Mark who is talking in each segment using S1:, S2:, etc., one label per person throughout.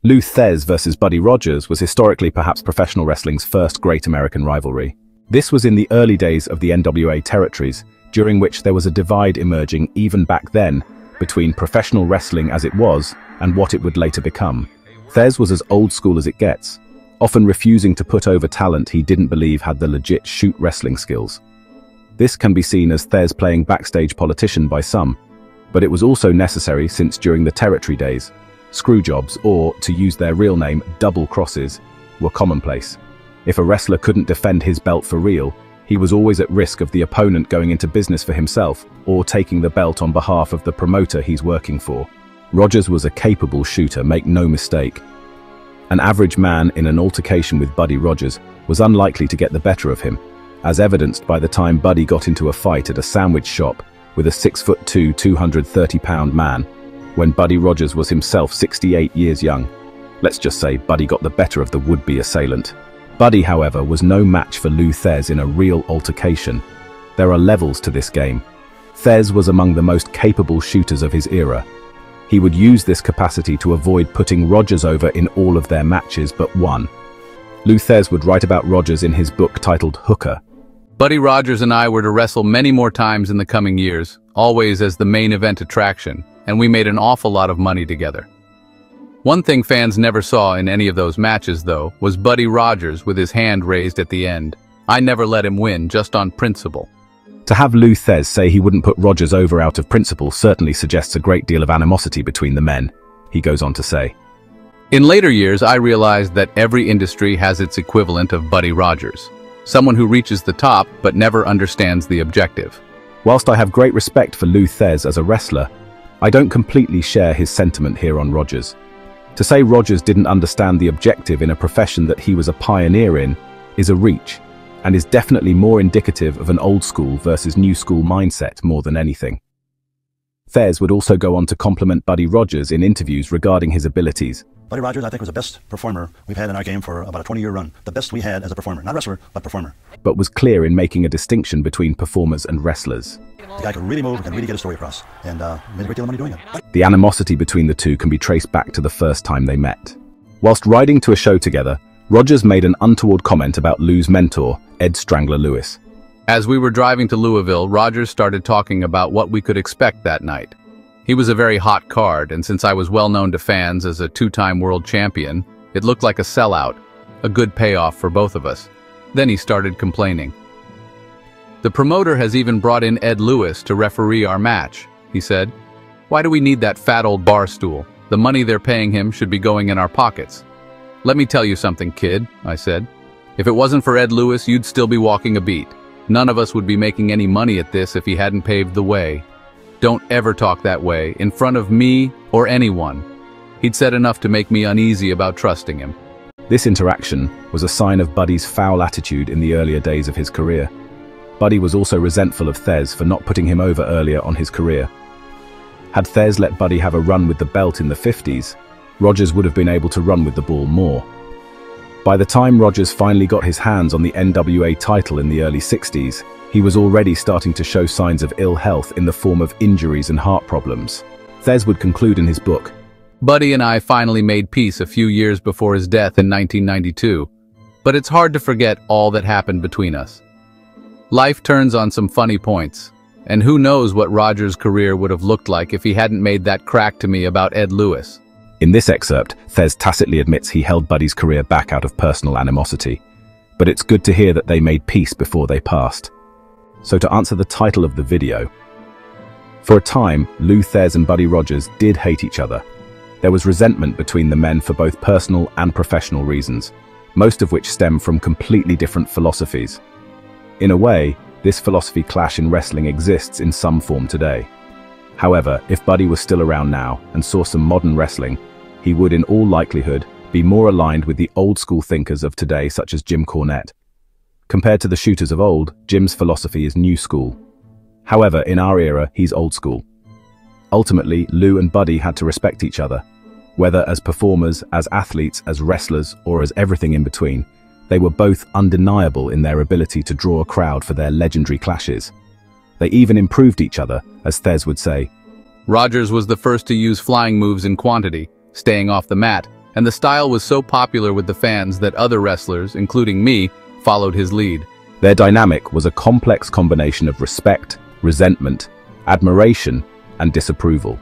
S1: Thesz versus Buddy Rogers was historically perhaps professional wrestling's first great American rivalry. This was in the early days of the NWA territories, during which there was a divide emerging even back then between professional wrestling as it was and what it would later become. Thesz was as old school as it gets, often refusing to put over talent he didn't believe had the legit shoot wrestling skills. This can be seen as Thesz playing backstage politician by some, but it was also necessary since during the territory days, screwjobs, or, to use their real name, double crosses, were commonplace. If a wrestler couldn't defend his belt for real, he was always at risk of the opponent going into business for himself or taking the belt on behalf of the promoter he's working for. Rogers was a capable shooter, make no mistake. An average man in an altercation with Buddy Rogers was unlikely to get the better of him, as evidenced by the time Buddy got into a fight at a sandwich shop with a 6'2", 230-pound man, when Buddy Rogers was himself 68 years young. Let's just say Buddy got the better of the would-be assailant. Buddy, however, was no match for Thesz in a real altercation. There are levels to this game. Thesz was among the most capable shooters of his era. He would use this capacity to avoid putting Rogers over in all of their matches but one. Thesz would write about Rogers in his book titled Hooker.
S2: Buddy Rogers and I were to wrestle many more times in the coming years, always as the main event attraction, and we made an awful lot of money together. One thing fans never saw in any of those matches, though, was Buddy Rogers with his hand raised at the end. I never let him win, just on principle.
S1: To have Thesz say he wouldn't put Rogers over out of principle certainly suggests a great deal of animosity between the men, he goes on to say.
S2: In later years, I realized that every industry has its equivalent of Buddy Rogers. Someone who reaches the top but never understands the objective.
S1: Whilst I have great respect for Thesz as a wrestler, I don't completely share his sentiment here on Rogers. To say Rogers didn't understand the objective in a profession that he was a pioneer in is a reach, and is definitely more indicative of an old school versus new school mindset more than anything. Thesz would also go on to compliment Buddy Rogers in interviews regarding his abilities.
S3: Buddy Rogers, I think, was the best performer we've had in our game for about a 20-year run. The best we had as a performer. Not wrestler, but performer.
S1: But was clear in making a distinction between performers and wrestlers.
S3: The guy could really move and really get a story across, and made a great deal of money doing it.
S1: The animosity between the two can be traced back to the first time they met. Whilst riding to a show together, Rogers made an untoward comment about Lou's mentor, Ed Strangler Lewis.
S2: As we were driving to Louisville, Rogers started talking about what we could expect that night. He was a very hot card, and since I was well known to fans as a two-time world champion, it looked like a sellout, a good payoff for both of us. Then he started complaining. "The promoter has even brought in Ed Lewis to referee our match," he said. "Why do we need that fat old bar stool? The money they're paying him should be going in our pockets." "Let me tell you something, kid," I said. "If it wasn't for Ed Lewis, you'd still be walking a beat. None of us would be making any money at this if he hadn't paved the way. Don't ever talk that way, in front of me or anyone." He'd said enough to make me uneasy about trusting him.
S1: This interaction was a sign of Buddy's foul attitude in the earlier days of his career. Buddy was also resentful of Thesz for not putting him over earlier on his career. Had Thesz let Buddy have a run with the belt in the 50s, Rogers would have been able to run with the ball more. By the time Rogers finally got his hands on the NWA title in the early 60s, he was already starting to show signs of ill health in the form of injuries and heart problems. Thesz would conclude in his book,
S2: "Buddy and I finally made peace a few years before his death in 1992, but it's hard to forget all that happened between us. Life turns on some funny points, and who knows what Rogers' career would have looked like if he hadn't made that crack to me about Ed Lewis."
S1: In this excerpt, Thesz tacitly admits he held Buddy's career back out of personal animosity, but it's good to hear that they made peace before they passed. So to answer the title of the video, for a time, Thesz and Buddy Rogers did hate each other. There was resentment between the men for both personal and professional reasons, most of which stem from completely different philosophies. In a way, this philosophy clash in wrestling exists in some form today. However, if Buddy was still around now and saw some modern wrestling, he would in all likelihood be more aligned with the old-school thinkers of today, such as Jim Cornette. Compared to the shooters of old, Jim's philosophy is new school. However, in our era, he's old school. Ultimately, Lou and Buddy had to respect each other. Whether as performers, as athletes, as wrestlers, or as everything in between, they were both undeniable in their ability to draw a crowd for their legendary clashes. They even improved each other, as Thesz would say.
S2: "Rogers was the first to use flying moves in quantity, staying off the mat, and the style was so popular with the fans that other wrestlers, including me, followed his lead.
S1: Their dynamic was a complex combination of respect, resentment, admiration, and disapproval.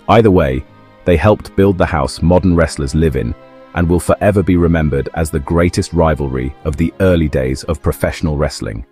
S1: Either way, they helped build the house modern wrestlers live in and will forever be remembered as the greatest rivalry of the early days of professional wrestling.